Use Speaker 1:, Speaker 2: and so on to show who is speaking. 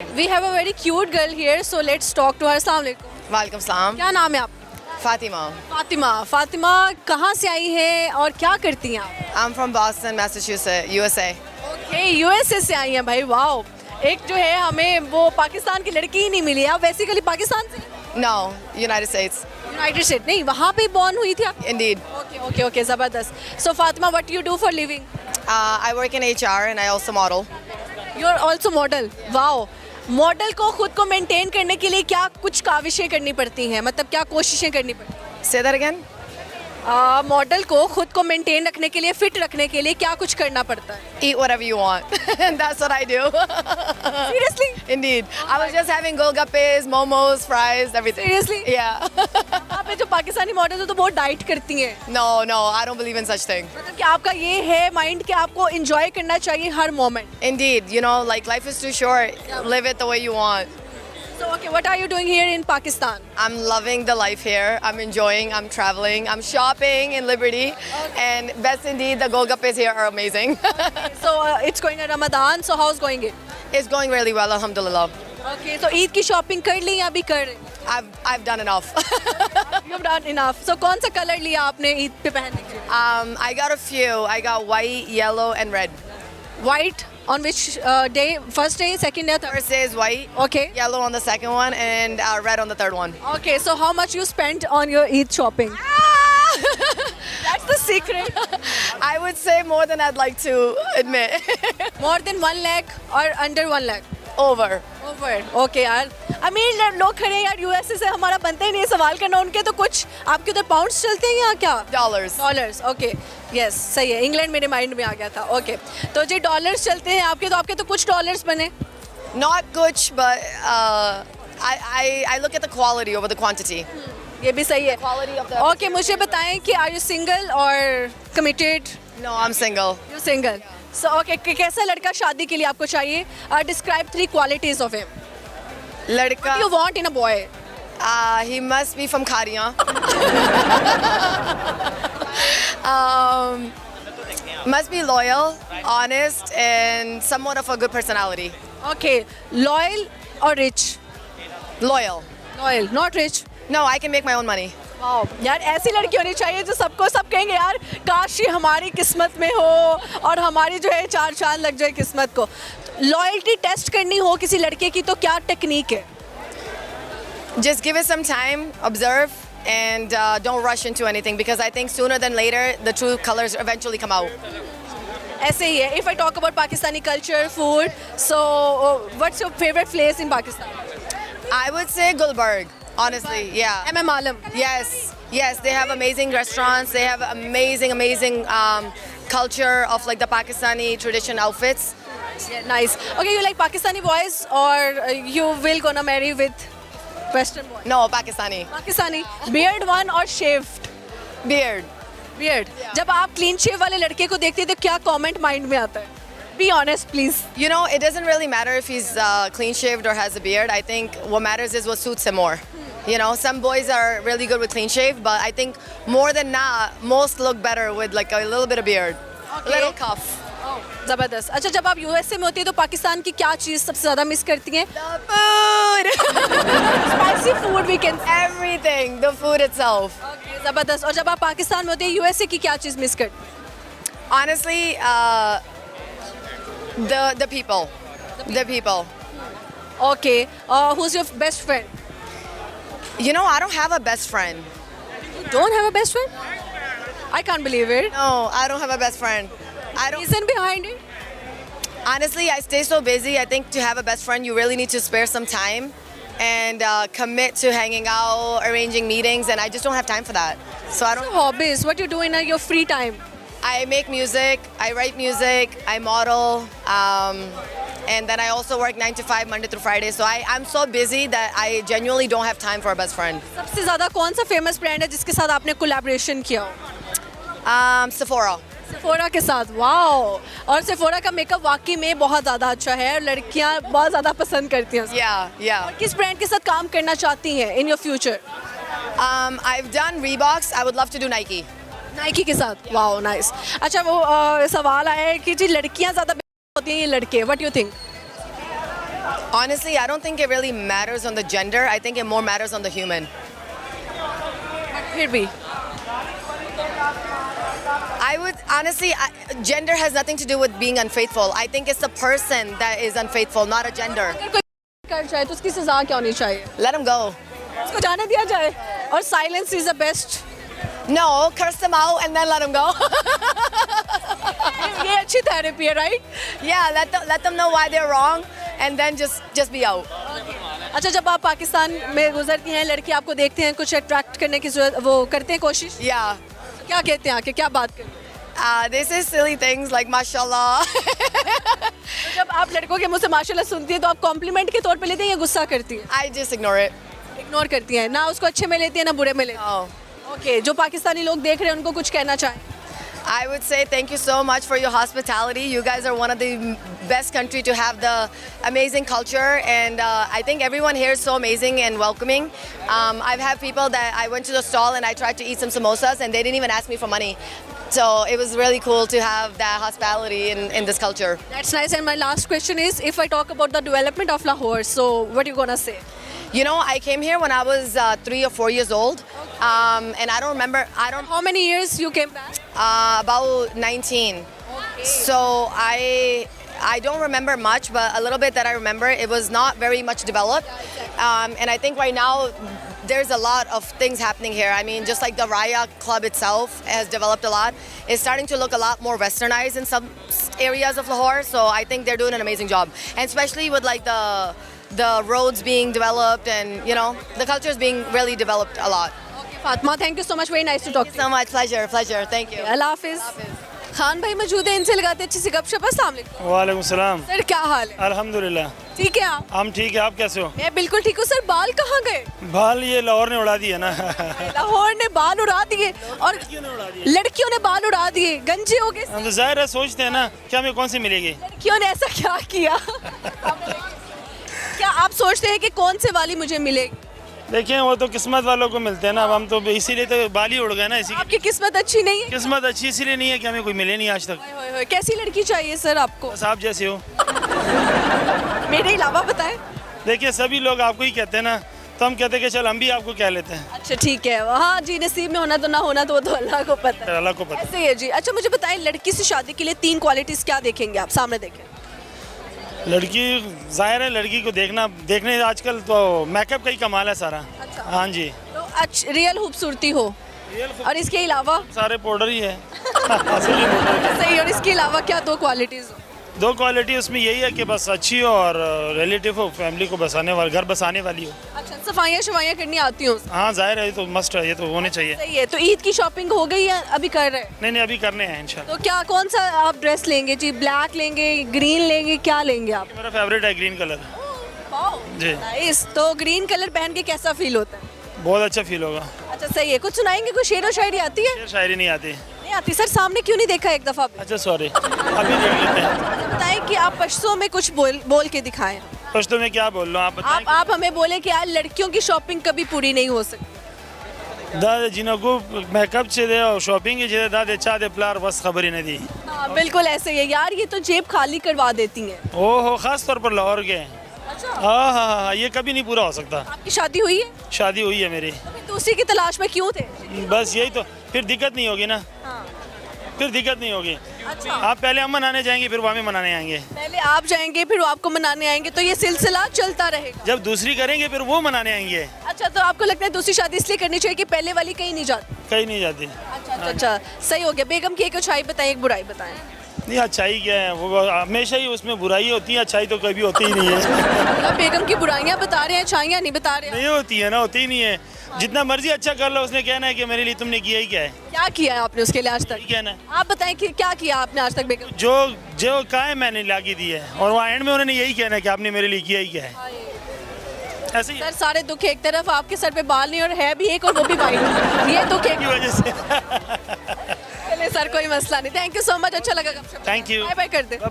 Speaker 1: We have a very cute girl here, so let's talk to her. अस्सलाम वालेकुम।
Speaker 2: वालेकुम सलाम।
Speaker 1: क्या नाम है आपका?
Speaker 2: फातिमा।
Speaker 1: फातिमा। फातिमा कहाँ से आई है और क्या करती हैं आप?
Speaker 2: I'm from Boston, Massachusetts, USA.
Speaker 1: Okay, USA से आई हैं भाई, वाओ। एक जो है हमें वो पाकिस्तान की लड़की ही नहीं मिली। आप बेसिकली पाकिस्तान से?
Speaker 2: No, United States.
Speaker 1: United state नहीं, वहाँ पे बॉर्न हुई थी आप?
Speaker 2: Indeed.
Speaker 1: ओके ओके ओके, ज़बरदस्त। So Fatima, what you do for living?
Speaker 2: I work in HR and I also model.
Speaker 1: You are also model, wow. Model को खुद को मेंटेन करने के लिए क्या कुछ काविशें करनी पड़ती हैं, मतलब क्या कोशिशें करनी पड़ती हैं?
Speaker 2: Say that again?
Speaker 1: मॉडल को खुद को मेंटेन रखने के लिए, फिट रखने के लिए क्या कुछ करना पड़ता है?
Speaker 2: Eat whatever you want. And that's what I do.
Speaker 1: Seriously?
Speaker 2: Indeed. I was just having golgappes, momos, fries, everything.
Speaker 1: Seriously?
Speaker 2: Yeah.
Speaker 1: वहाँ पे जो पाकिस्तानी मॉडल तो बहुत डाइट करती हैं।
Speaker 2: No, no, I don't believe in such thing.
Speaker 1: मतलब कि आपका ये है माइंड कि आपको एंजॉय करना चाहिए हर moment.
Speaker 2: Indeed, you know, like life is too short. Live it the way you want.
Speaker 1: So okay, what are you doing here in Pakistan?
Speaker 2: I'm loving the life here. I'm enjoying. I'm traveling. I'm shopping in Liberty. And best indeed, the golgappes here are amazing.
Speaker 1: So it's going to Ramadan. So how's going it?
Speaker 2: It's going really well, alhamdulillah.
Speaker 1: Okay, so Eid की shopping कर ली या अभी कर रहे हैं?
Speaker 2: I've done enough.
Speaker 1: You've done enough. So कौन सा colour लिया आपने ईद पे पहनने के लिए?
Speaker 2: I got a few. I got white, yellow, and red.
Speaker 1: White on which day? First day, second day, third?
Speaker 2: First day is white.
Speaker 1: Okay.
Speaker 2: Yellow on the second one, and red on the third one.
Speaker 1: Okay, so how much you spent on your Eid shopping? That's the secret.
Speaker 2: I would say more than I'd like to admit.
Speaker 1: More than 1 lakh or under 1 lakh?
Speaker 2: Over.
Speaker 1: Over. Okay यार, अमीर लोग खड़े हैं यार USA से, हमारा बनता ही नहीं है सवाल करना उनके। तो कुछ आपके उधर पाउंड्स चलते हैं या क्या?
Speaker 2: Dollars.
Speaker 1: डॉलर्स। ओके, यस, सही है। इंग्लैंड मेरे माइंड में आ गया था। ओके, तो जी डॉलर्स चलते हैं आपके, तो आपके तो कुछ डॉलर्स बने।
Speaker 2: Not good, but I look at the quality over the quantity.
Speaker 1: ये भी सही है।
Speaker 2: Quality of the.
Speaker 1: ओके, मुझे बताएं कि आर यू सिंगल और committed?
Speaker 2: No, I'm single.
Speaker 1: You single. So okay, कैसा लड़का शादी के लिए आपको चाहिए? Describe 3 qualities of him.
Speaker 2: Ladka.
Speaker 1: You want in a boy?
Speaker 2: He must be from Kariyan. Must be loyal, honest, and somewhat of a good personality.
Speaker 1: Okay, loyal और rich?
Speaker 2: Loyal.
Speaker 1: Loyal, not rich.
Speaker 2: No, I can make my own money.
Speaker 1: Wow, यार ऐसी लड़की होनी चाहिए जो सबको सब कहेंगे यार काश ये हमारी किस्मत में हो और हमारी जो है 4 चांद लग जाए किस्मत को। लॉयल्टी टेस्ट करनी हो किसी लड़के की तो क्या टेक्निक है?
Speaker 2: Just give it some time, observe, and don't rush into anything because I think sooner than later the true colors eventually come out.
Speaker 1: ऐसे ही है। If I talk about Pakistani culture, food, so what's your favourite place in Pakistan?
Speaker 2: I would say Gulbarg, honestly, yeah.
Speaker 1: MM Alam.
Speaker 2: Yes, yes, they have amazing restaurants. They have amazing culture of like the Pakistani tradition outfits.
Speaker 1: Nice. Okay, you like Pakistani boys or you will gonna marry with Western boy?
Speaker 2: No, Pakistani.
Speaker 1: Pakistani. Beard one or shaved?
Speaker 2: Beard.
Speaker 1: Beard. जब आप clean shave वाले लड़के को देखते हैं तो क्या comment mind में आता है? Be honest, please.
Speaker 2: You know, it doesn't really matter if he's clean shaved or has a beard. I think what matters is what suits him more. You know, some boys are really good with clean shave, but I think more than not, most look better with like a little bit of beard,
Speaker 1: Okay.
Speaker 2: little cuff.
Speaker 1: जबरदस्त। अच्छा, जब आप USA में होती है तो पाकिस्तान की क्या चीज़ सबसे ज़्यादा मिस करती हैं?
Speaker 2: The food,
Speaker 1: spicy food we can.
Speaker 2: everything, the food itself.
Speaker 1: जबरदस्त। और जब आप पाकिस्तान में होते हैं यूएसए की क्या चीज़ मिस करती?
Speaker 2: Honestly, the people, the people.
Speaker 1: Okay, who's your best friend?
Speaker 2: You know, I don't have a best friend.
Speaker 1: Don't have a best friend? I can't believe it.
Speaker 2: No, I don't have a best friend. I don't.
Speaker 1: Reason behind it?
Speaker 2: Honestly, I stay so busy. I think to have a best friend, you really need to spare some time and commit to hanging out, arranging meetings, and I just don't have time for that. So I don't.
Speaker 1: Hobbies, what you do in your free time?
Speaker 2: I make music, I write music, I model, and then I also work 9 to 5 Monday through Friday. So I'm so busy that I genuinely don't have time for a best friend.
Speaker 1: सबसे ज़्यादा कौन सा famous brand है जिसके साथ आपने collaboration किया हो?
Speaker 2: Sephora.
Speaker 1: सेफोरा के साथ। वाओ, और सेफोरा का मेकअप वाकई में बहुत ज़्यादा अच्छा है और लड़कियाँ बहुत ज़्यादा पसंद करती हैं उसको।
Speaker 2: Yeah, yeah.
Speaker 1: किस ब्रांड के साथ काम करना चाहती हैं in your future?
Speaker 2: I've done Reeboks. I would love to do Nike.
Speaker 1: Nike के साथ। Wow, nice. अच्छा, वो सवाल आया है कि जी लड़कियाँ ज़्यादा होती हैं ये लड़के, what you think?
Speaker 2: Honestly, I don't think it really matters on the gender. I think it more matters on the human.
Speaker 1: फिर भी
Speaker 2: I would honestly, gender has nothing to do with being unfaithful. I think it's the person that is unfaithful, not a gender.
Speaker 1: अगर कोई कर जाए तो उसकी सजा क्या होनी चाहिए?
Speaker 2: Let them go.
Speaker 1: उसको जाने दिया जाए और silence is the best.
Speaker 2: No, curse them out and then let them go.
Speaker 1: ये अच्छी थेरेपी है, right?
Speaker 2: Yeah, let them know why they're wrong and then just be out.
Speaker 1: अच्छा, जब आप पाकिस्तान में गुजरती हैं, लड़के आपको देखते हैं, कुछ अट्रैक्ट करने की जरूरत वो करते हैं कोशिश?
Speaker 2: Yeah.
Speaker 1: क्या कहते हैं आके, क्या बात करते हैं?
Speaker 2: They say silly things like mashallah.
Speaker 1: तो जब आप लड़कों के मुंह से माशाल्लाह सुनती हैं तो आप कॉम्प्लीमेंट के तौर पे लेती हैं या गुस्सा करती हैं?
Speaker 2: I just ignore it.
Speaker 1: Ignore करती हैं, ना उसको अच्छे में लेती हैं ना बुरे में लेती हैं?
Speaker 2: Oh.
Speaker 1: ओके, जो पाकिस्तानी लोग देख रहे हैं उनको कुछ कहना चाहें?
Speaker 2: I would say thank you so much for your hospitality. You guys are one of the best country to have the amazing culture, and I think everyone here is so amazing and welcoming. I've had people that I went to the stall and I tried to eat some samosas and they didn't even ask me for money. So it was really cool to have that hospitality in this culture.
Speaker 1: That's nice. And my last question is, if I talk about the development of Lahore, so what are you gonna say?
Speaker 2: You know, I came here when I was 3 or 4 years old, and I don't remember.
Speaker 1: How many years you came back?
Speaker 2: About 19. So I don't remember much, but a little bit that I remember, it was not very much developed. And I think right now there's a lot of things happening here. I mean, just like the Raya Club itself has developed a lot. It's starting to look a lot more westernized in some areas of Lahore. So I think they're doing an amazing job, and especially with like the roads being developed, and you know, the culture is being really developed a lot.
Speaker 1: Okay, Fatma, thank you so much. Very nice to talk to you.
Speaker 2: So much pleasure. Thank you.
Speaker 1: अल्लाह हाफिज. खान भाई मौजूद है, इनसे लगाते अच्छी सी गपशप. अस्सलाम वालेकुम.
Speaker 3: वालेकुम सलाम.
Speaker 1: सर क्या हाल है?
Speaker 3: अल्हम्दुलिल्लाह.
Speaker 1: ठीक है आप?
Speaker 3: हम ठीक है, आप कैसे हो?
Speaker 1: मैं बिल्कुल ठीक हूँ. सर बाल कहाँ गए?
Speaker 3: बाल ये लाहौर ने उड़ा दिया ना.
Speaker 1: लाहौर ने बाल उड़ा दिए और लड़कियों ने बाल उड़ा दिए, गंजे हो गए.
Speaker 3: हम तो जाहिर है सोचते हैं ना कि हमें कौन सी मिलेगी.
Speaker 1: लड़कियों ने ऐसा क्या किया? क्या आप सोचते हैं कि कौन से वाली मुझे मिलेगी?
Speaker 3: देखिए वो तो किस्मत वालों को मिलते हैं ना. अब हम तो इसीलिए तो बाल ही उड़ गए ना. इसी की
Speaker 1: आपकी किस्मत अच्छी नहीं है?
Speaker 3: किस्मत अच्छी इसीलिए नहीं है कि हमें कोई मिले नहीं आज तक.
Speaker 1: ओए होए, कैसी लड़की चाहिए सर आपको?
Speaker 3: बस आप जैसे हो.
Speaker 1: मेरे अलावा बताएं.
Speaker 3: देखिए सभी लोग आपको ही कहते हैं ना, तो हम कहते हैं कि चल हम भी आपको कह लेते हैं.
Speaker 1: अच्छा ठीक है. हाँ जी, नसीब में होना तो ना होना तो वो तो अल्लाह को पता है.
Speaker 3: अल्लाह को पता.
Speaker 1: ऐसे ही है जी. अच्छा मुझे बताएं, लड़की से शादी के लिए 3 क्वालिटीज क्या देखेंगे आप? सामने देखें.
Speaker 3: लड़की जाहिर है, लड़की को देखने आजकल तो मेकअप का ही कमाल है सारा.
Speaker 1: अच्छा.
Speaker 3: हाँ जी.
Speaker 1: तो रियल खूबसूरती हो, और इसके अलावा
Speaker 3: सारे पाउडर ही है. असली पाउडर.
Speaker 1: सही. और इसके अलावा क्या 2 क्वालिटीज?
Speaker 3: 2 क्वालिटी उसमें यही है कि बस अच्छी हो और रिलेटिव हो, फैमिली को बसाने वाली, घर बसाने वाली हो.
Speaker 1: अच्छा, सफाइयाँ शफाइयाँ करनी आती हो?
Speaker 3: हाँ जाहिर है, ये तो मस्ट है, ये तो होने चाहिए.
Speaker 1: सही है. तो ईद की शॉपिंग हो गई या अभी कर रहे हैं?
Speaker 3: नहीं अभी करने हैं इंशाल्लाह.
Speaker 1: तो क्या कौन सा आप ड्रेस लेंगे जी? ब्लैक लेंगे, ग्रीन लेंगे, क्या लेंगे आप?
Speaker 3: मेरा फेवरेट है ग्रीन कलर. जी.
Speaker 1: नाइस. तो ग्रीन कलर पहन के कैसा फील होता है?
Speaker 3: बहुत अच्छा फील होगा.
Speaker 1: अच्छा सही है. कुछ सुनाएंगे? कुछ शेर व शायरी आती है?
Speaker 3: शेर शायरी नहीं आती.
Speaker 1: नहीं आती सर. सामने क्यों नहीं देखा एक दफा?
Speaker 3: अच्छा सॉरी, अभी देख लेते हैं.
Speaker 1: बताएं कि आप पश्तो में कुछ बोल के दिखाएं.
Speaker 3: पश्तो में क्या बोल रहा हूँ आप बताएं.
Speaker 1: आप हमें बोले कि यार लड़कियों की शॉपिंग कभी पूरी नहीं हो सकती.
Speaker 3: दादे जिनको मेकअप चाहिए और शॉपिंग ही चाहिए, दादे चाहते प्लार बस खबर ही नहीं दी.
Speaker 1: हाँ बिल्कुल ऐसे ही है यार. ये तो जेब खाली करवा देती हैं.
Speaker 3: ओहो, खास तौर पर लाहौर के.
Speaker 1: अच्छा.
Speaker 3: हाँ, ये कभी नहीं पूरा हो सकता.
Speaker 1: आपकी शादी हुई है?
Speaker 3: शादी हुई है मेरी.
Speaker 1: तो उसी की तलाश में क्यों थे?
Speaker 3: बस यही तो, फिर दिक्कत नहीं होगी ना.
Speaker 1: हाँ.
Speaker 3: फिर दिक्कत नहीं होगी.
Speaker 1: अच्छा.
Speaker 3: आप पहले हम मनाने जाएंगे, फिर वो हमें मनाने आएंगे.
Speaker 1: पहले आप जाएंगे फिर वो आपको मनाने आएंगे, तो ये सिलसिला चलता रहेगा.
Speaker 3: जब दूसरी करेंगे फिर वो मनाने आएंगे.
Speaker 1: अच्छा. तो आपको लगता है दूसरी शादी इसलिए करनी चाहिए कि पहले वाली कहीं नहीं जाती?
Speaker 3: कहीं नहीं जाती.
Speaker 1: अच्छा. सही हो गया. बेगम की एक अच्छाई बताएं, एक बुराई बताएं.
Speaker 3: नहीं अच्छाई क्या है, वो हमेशा ही उसमें बुराई होती है, अच्छाई तो कभी होती ही नहीं है.
Speaker 1: आप बेगम की बुराइयां बता रहे हैं, अच्छाइयां नहीं बता रहे हैं.
Speaker 3: नहीं होती है ना, होती ही नहीं है. जितना मर्जी अच्छा कर लो, उसने कहना है कि मेरे लिए तुमने किया ही क्या है.
Speaker 1: क्या किया है आपने उसके लिए आज तक?
Speaker 3: यही कहना है.
Speaker 1: आप बताएं कि क्या किया आपने आज तक बेगम?
Speaker 3: जो जो कहा है मैंने लागी दी है, और वहाँ एंड में उन्होंने यही कहना है कि आपने मेरे लिए किया ही क्या है. ऐसे ही
Speaker 1: सर सारे दुख एक तरफ, आपके सर पे बाल नहीं और है भी एक, और वो भी वाइट. ये दुख एक
Speaker 3: की वजह से.
Speaker 1: चलिए सर, कोई मसला नहीं. Thank you so much. अच्छा लगा.
Speaker 3: Thank you.
Speaker 1: बाय बाय कर दे.
Speaker 3: Bye bye.